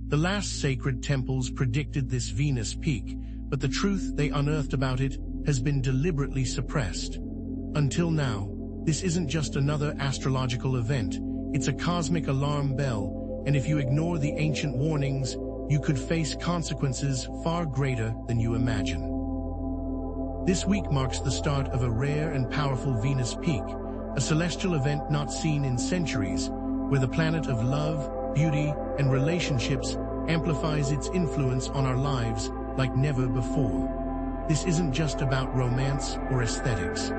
The last sacred temples predicted this Venus peak, but the truth they unearthed about it has been deliberately suppressed. Until now, this isn't just another astrological event, it's a cosmic alarm bell, and if you ignore the ancient warnings, you could face consequences far greater than you imagine. This week marks the start of a rare and powerful Venus peak, a celestial event not seen in centuries, where the planet of love, beauty, and relationships amplifies its influence on our lives like never before. This isn't just about romance or aesthetics.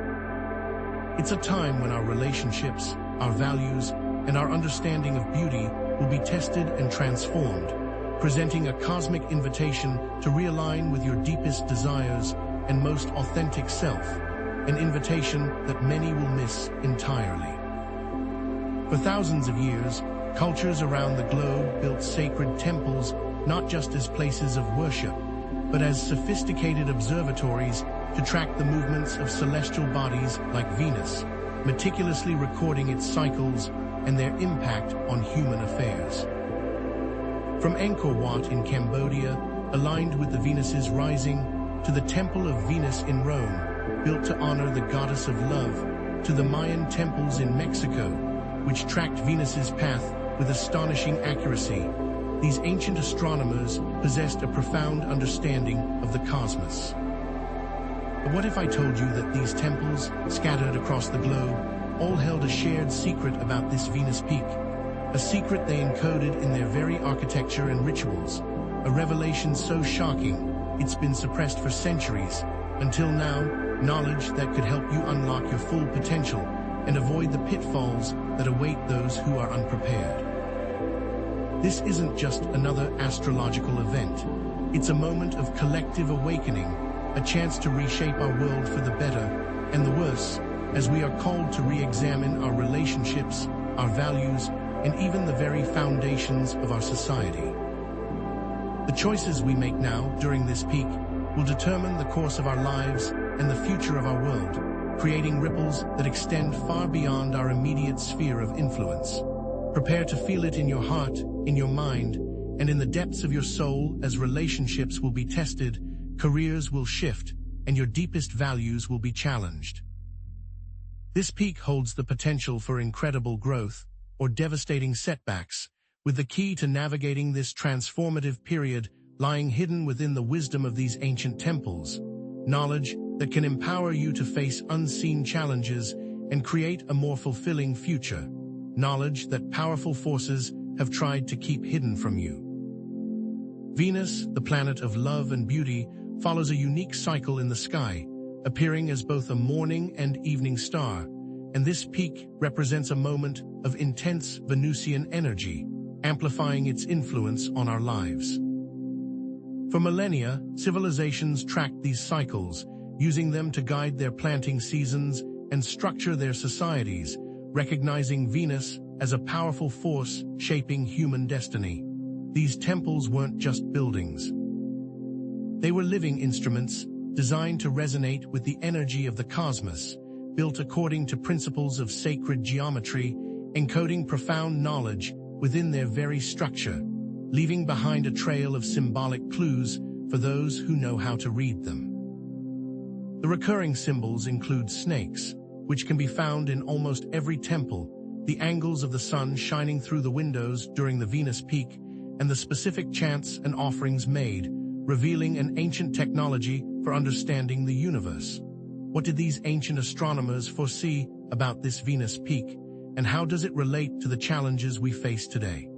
It's a time when our relationships, our values, and our understanding of beauty will be tested and transformed, presenting a cosmic invitation to realign with your deepest desires and most authentic self, an invitation that many will miss entirely. For thousands of years, cultures around the globe built sacred temples not just as places of worship, but as sophisticated observatories to track the movements of celestial bodies like Venus, meticulously recording its cycles and their impact on human affairs. From Angkor Wat in Cambodia, aligned with the Venus's rising, to the Temple of Venus in Rome, built to honor the goddess of love, to the Mayan temples in Mexico, which tracked Venus's path with astonishing accuracy, these ancient astronomers possessed a profound understanding of the cosmos. But what if I told you that these temples, scattered across the globe, all held a shared secret about this Venus peak? A secret they encoded in their very architecture and rituals, a revelation so shocking it's been suppressed for centuries, until now, knowledge that could help you unlock your full potential and avoid the pitfalls that await those who are unprepared. This isn't just another astrological event. It's a moment of collective awakening, a chance to reshape our world for the better and the worse, as we are called to re-examine our relationships, our values, and even the very foundations of our society. The choices we make now, during this peak, will determine the course of our lives and the future of our world, creating ripples that extend far beyond our immediate sphere of influence. Prepare to feel it in your heart, in your mind, and in the depths of your soul, as relationships will be tested, careers will shift, and your deepest values will be challenged. This peak holds the potential for incredible growth or devastating setbacks, with the key to navigating this transformative period lying hidden within the wisdom of these ancient temples, knowledge that can empower you to face unseen challenges and create a more fulfilling future, knowledge that powerful forces have tried to keep hidden from you. Venus, the planet of love and beauty, follows a unique cycle in the sky, appearing as both a morning and evening star, and this peak represents a moment of intense Venusian energy, amplifying its influence on our lives. For millennia, civilizations tracked these cycles, using them to guide their planting seasons and structure their societies, recognizing Venus as a powerful force shaping human destiny. These temples weren't just buildings. They were living instruments designed to resonate with the energy of the cosmos, built according to principles of sacred geometry, encoding profound knowledge within their very structure, leaving behind a trail of symbolic clues for those who know how to read them. The recurring symbols include snakes, which can be found in almost every temple, the angles of the sun shining through the windows during the Venus peak, and the specific chants and offerings made, revealing an ancient technology for understanding the universe. What did these ancient astronomers foresee about this Venus peak, and how does it relate to the challenges we face today?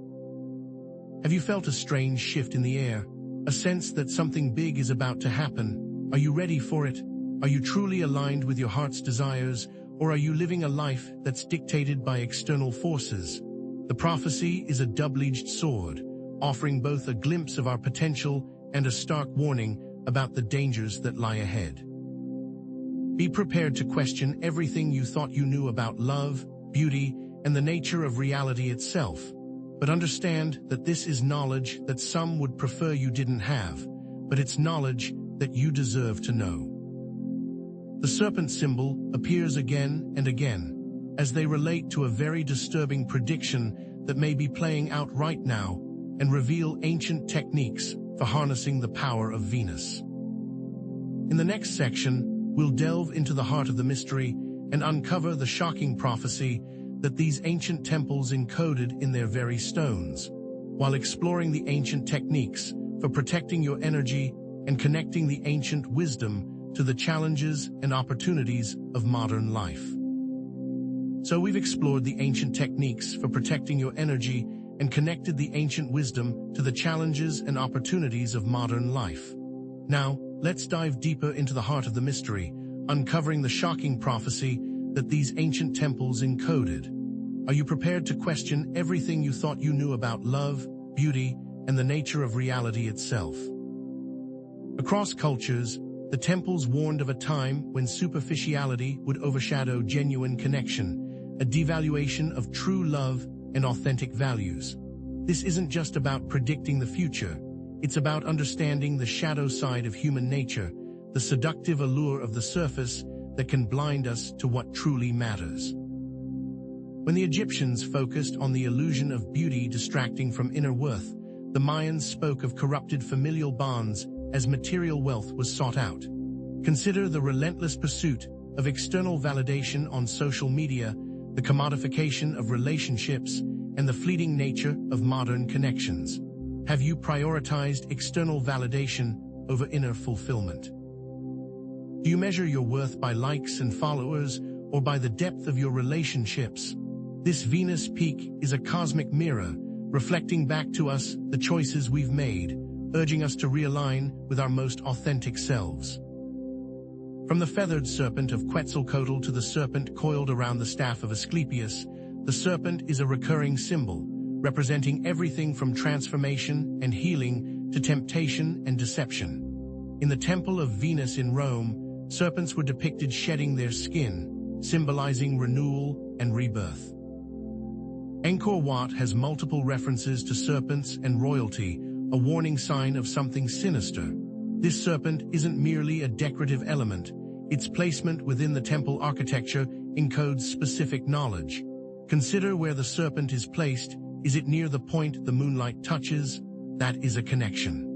Have you felt a strange shift in the air, a sense that something big is about to happen? Are you ready for it? Are you truly aligned with your heart's desires, or are you living a life that's dictated by external forces? The prophecy is a double-edged sword, offering both a glimpse of our potential and a stark warning about the dangers that lie ahead. Be prepared to question everything you thought you knew about love, beauty, and the nature of reality itself. But understand that this is knowledge that some would prefer you didn't have, but it's knowledge that you deserve to know. The serpent symbol appears again and again, as they relate to a very disturbing prediction that may be playing out right now, and reveal ancient techniques for harnessing the power of Venus. In the next section, we'll delve into the heart of the mystery and uncover the shocking prophecy that these ancient temples encoded in their very stones, while exploring the ancient techniques for protecting your energy and connecting the ancient wisdom to the challenges and opportunities of modern life. So we've explored the ancient techniques for protecting your energy and connected the ancient wisdom to the challenges and opportunities of modern life. Now, let's dive deeper into the heart of the mystery, uncovering the shocking prophecy that these ancient temples encoded. Are you prepared to question everything you thought you knew about love, beauty, and the nature of reality itself? Across cultures, the temples warned of a time when superficiality would overshadow genuine connection, a devaluation of true love and authentic values. This isn't just about predicting the future, it's about understanding the shadow side of human nature, the seductive allure of the surface that can blind us to what truly matters. When the Egyptians focused on the illusion of beauty distracting from inner worth, the Mayans spoke of corrupted familial bonds as material wealth was sought out. Consider the relentless pursuit of external validation on social media, the commodification of relationships, and the fleeting nature of modern connections. Have you prioritized external validation over inner fulfillment? Do you measure your worth by likes and followers, or by the depth of your relationships? This Venus peak is a cosmic mirror, reflecting back to us the choices we've made, urging us to realign with our most authentic selves. From the feathered serpent of Quetzalcoatl to the serpent coiled around the staff of Asclepius, the serpent is a recurring symbol, representing everything from transformation and healing to temptation and deception. In the Temple of Venus in Rome, serpents were depicted shedding their skin, symbolizing renewal and rebirth. Angkor Wat has multiple references to serpents and royalty, a warning sign of something sinister. This serpent isn't merely a decorative element. Its placement within the temple architecture encodes specific knowledge. Consider where the serpent is placed. Is it near the point the moonlight touches? That is a connection.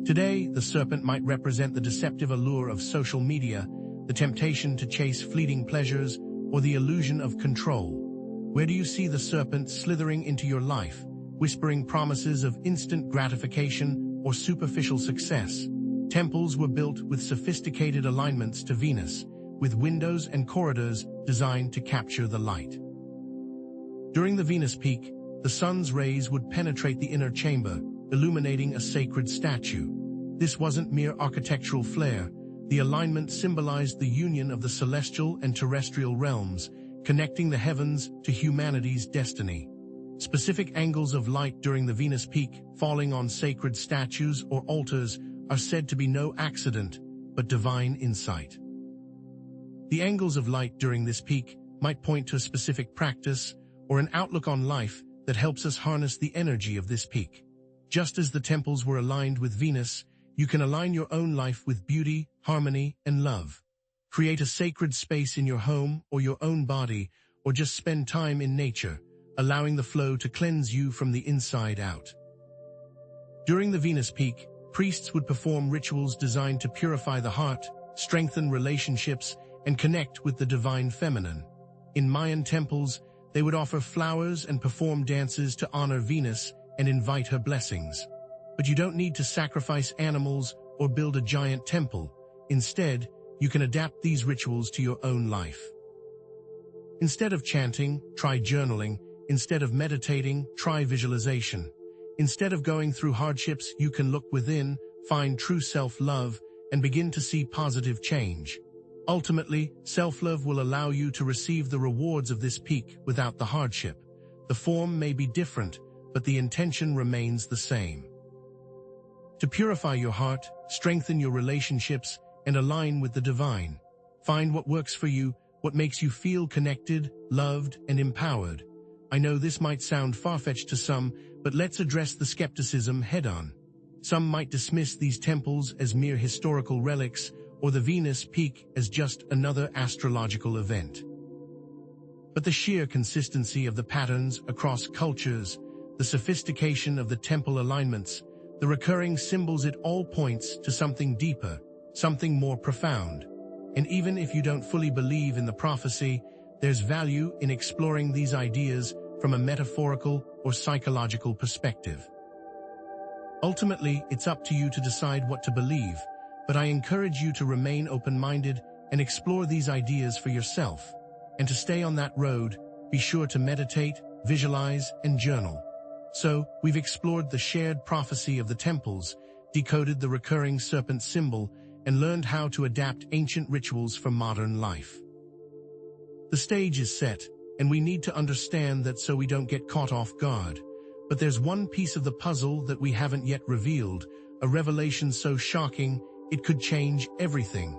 Today, the serpent might represent the deceptive allure of social media, the temptation to chase fleeting pleasures, or the illusion of control. Where do you see the serpent slithering into your life, whispering promises of instant gratification or superficial success? Temples were built with sophisticated alignments to Venus, with windows and corridors designed to capture the light. During the Venus peak, the sun's rays would penetrate the inner chamber, illuminating a sacred statue. This wasn't mere architectural flair. The alignment symbolized the union of the celestial and terrestrial realms, connecting the heavens to humanity's destiny. Specific angles of light during the Venus peak, falling on sacred statues or altars, are said to be no accident, but divine insight. The angles of light during this peak might point to a specific practice or an outlook on life that helps us harness the energy of this peak. Just as the temples were aligned with Venus, you can align your own life with beauty, harmony, and love. Create a sacred space in your home or your own body, or just spend time in nature, allowing the flow to cleanse you from the inside out. During the Venus peak, priests would perform rituals designed to purify the heart, strengthen relationships, and connect with the divine feminine. In Mayan temples, they would offer flowers and perform dances to honor Venus and invite her blessings. But you don't need to sacrifice animals or build a giant temple. Instead, you can adapt these rituals to your own life. Instead of chanting, try journaling. Instead of meditating, try visualization. Instead of going through hardships, you can look within, find true self-love, and begin to see positive change. Ultimately, self-love will allow you to receive the rewards of this peak without the hardship. The form may be different, but the intention remains the same. To purify your heart, strengthen your relationships, and align with the divine. Find what works for you, what makes you feel connected, loved, and empowered. I know this might sound far-fetched to some, but let's address the skepticism head-on. Some might dismiss these temples as mere historical relics, or the Venus peak as just another astrological event. But the sheer consistency of the patterns across cultures, the sophistication of the temple alignments, the recurring symbols, it all points to something deeper, something more profound. And even if you don't fully believe in the prophecy, there's value in exploring these ideas from a metaphorical or psychological perspective. Ultimately, it's up to you to decide what to believe, but I encourage you to remain open-minded and explore these ideas for yourself. And to stay on that road, be sure to meditate, visualize, and journal. So, we've explored the shared prophecy of the temples, decoded the recurring serpent symbol, and learned how to adapt ancient rituals for modern life. The stage is set, and we need to understand that so we don't get caught off guard. But there's one piece of the puzzle that we haven't yet revealed, a revelation so shocking it could change everything.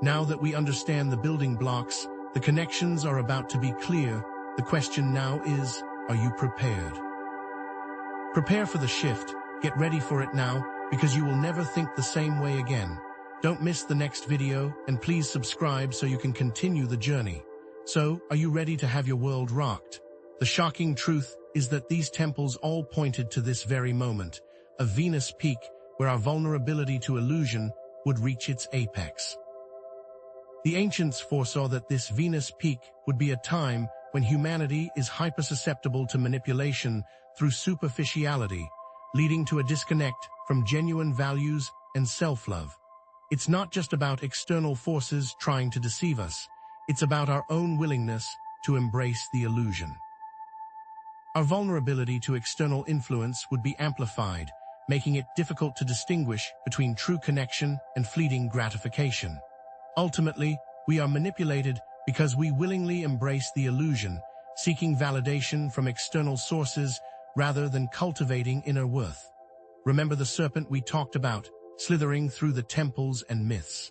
Now that we understand the building blocks, the connections are about to be clear. The question now is, are you prepared? Prepare for the shift, get ready for it now, because you will never think the same way again. Don't miss the next video, and please subscribe so you can continue the journey. So, are you ready to have your world rocked? The shocking truth is that these temples all pointed to this very moment, a Venus peak where our vulnerability to illusion would reach its apex. The ancients foresaw that this Venus peak would be a time when humanity is hypersusceptible to manipulation through superficiality, leading to a disconnect from genuine values and self-love. It's not just about external forces trying to deceive us, it's about our own willingness to embrace the illusion. Our vulnerability to external influence would be amplified, making it difficult to distinguish between true connection and fleeting gratification. Ultimately, we are manipulated because we willingly embrace the illusion, seeking validation from external sources rather than cultivating inner worth. Remember the serpent we talked about, slithering through the temples and myths.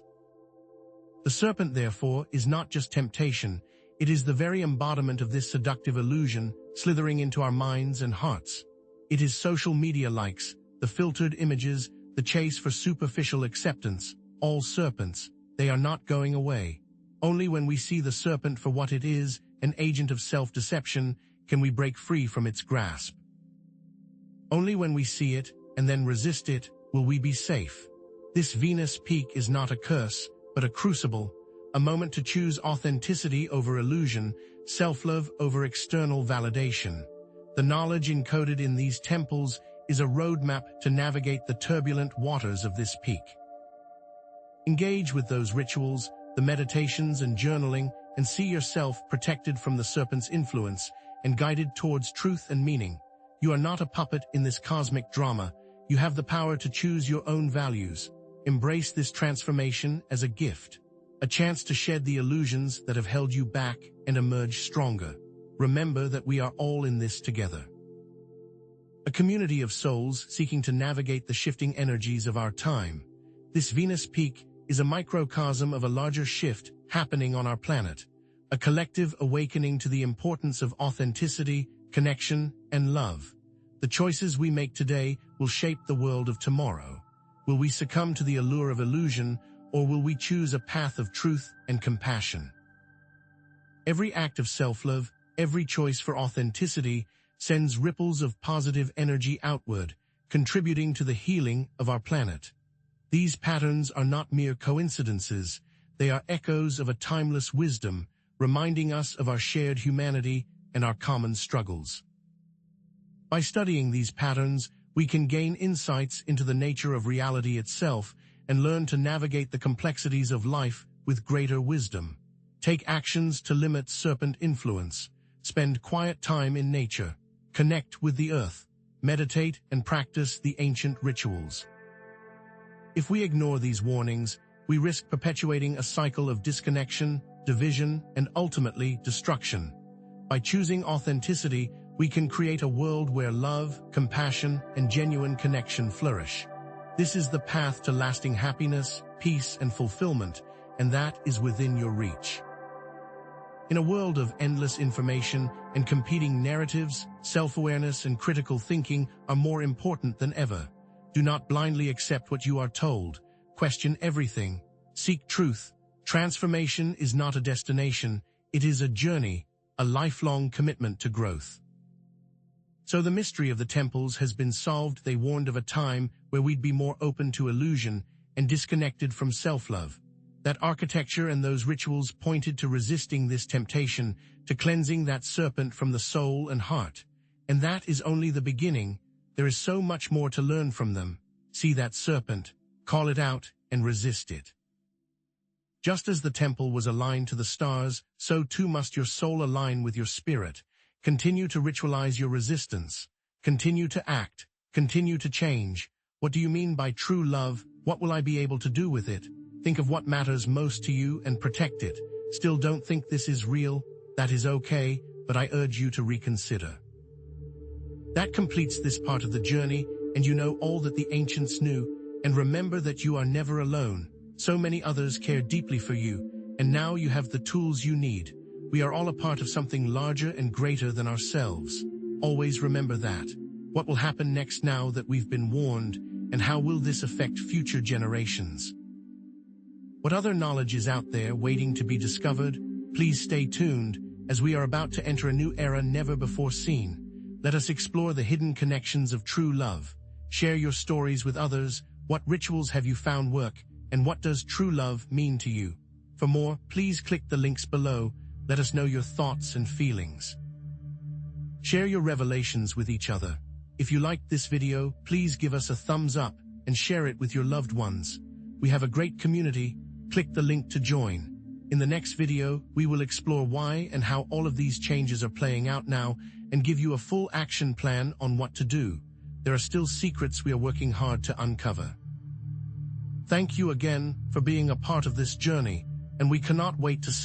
The serpent, therefore, is not just temptation, it is the very embodiment of this seductive illusion slithering into our minds and hearts. It is social media likes, the filtered images, the chase for superficial acceptance, all serpents. They are not going away. Only when we see the serpent for what it is, an agent of self-deception, can we break free from its grasp. Only when we see it, and then resist it, will we be safe. This Venus peak is not a curse, but a crucible, a moment to choose authenticity over illusion, self-love over external validation. The knowledge encoded in these temples is a roadmap to navigate the turbulent waters of this peak. Engage with those rituals, the meditations and journaling, and see yourself protected from the serpent's influence and guided towards truth and meaning. You are not a puppet in this cosmic drama. You have the power to choose your own values. Embrace this transformation as a gift, a chance to shed the illusions that have held you back and emerge stronger. Remember that we are all in this together. A community of souls seeking to navigate the shifting energies of our time. This Venus peak is a microcosm of a larger shift happening on our planet, a collective awakening to the importance of authenticity, connection, and love. The choices we make today will shape the world of tomorrow. Will we succumb to the allure of illusion, or will we choose a path of truth and compassion? Every act of self-love, every choice for authenticity, sends ripples of positive energy outward, contributing to the healing of our planet. These patterns are not mere coincidences, they are echoes of a timeless wisdom, reminding us of our shared humanity and our common struggles. By studying these patterns, we can gain insights into the nature of reality itself and learn to navigate the complexities of life with greater wisdom. Take actions to limit serpent influence, spend quiet time in nature, connect with the earth, meditate and practice the ancient rituals. If we ignore these warnings, we risk perpetuating a cycle of disconnection, division, and ultimately destruction. By choosing authenticity, we can create a world where love, compassion, and genuine connection flourish. This is the path to lasting happiness, peace, and fulfillment, and that is within your reach. In a world of endless information and competing narratives, self-awareness and critical thinking are more important than ever. Do not blindly accept what you are told. Question everything. Seek truth. Transformation is not a destination, it is a journey, a lifelong commitment to growth. So the mystery of the temples has been solved. They warned of a time where we'd be more open to illusion and disconnected from self-love. That architecture and those rituals pointed to resisting this temptation, to cleansing that serpent from the soul and heart. And that is only the beginning. There is so much more to learn from them. See that serpent, call it out, and resist it. Just as the temple was aligned to the stars, so too must your soul align with your spirit. Continue to ritualize your resistance. Continue to act. Continue to change. What do you mean by true love? What will I be able to do with it? Think of what matters most to you and protect it. Still don't think this is real? That is okay, but I urge you to reconsider. That completes this part of the journey, and you know all that the ancients knew. And remember that you are never alone. So many others care deeply for you, and now you have the tools you need. We are all a part of something larger and greater than ourselves. Always remember that. What will happen next now that we've been warned, and how will this affect future generations? What other knowledge is out there waiting to be discovered? Please stay tuned, as we are about to enter a new era never before seen. Let us explore the hidden connections of true love. Share your stories with others. What rituals have you found work, and what does true love mean to you? For more, please click the links below. Let us know your thoughts and feelings. Share your revelations with each other. If you liked this video, please give us a thumbs up and share it with your loved ones. We have a great community. Click the link to join. In the next video, we will explore why and how all of these changes are playing out now and give you a full action plan on what to do. There are still secrets we are working hard to uncover. Thank you again for being a part of this journey, and we cannot wait to see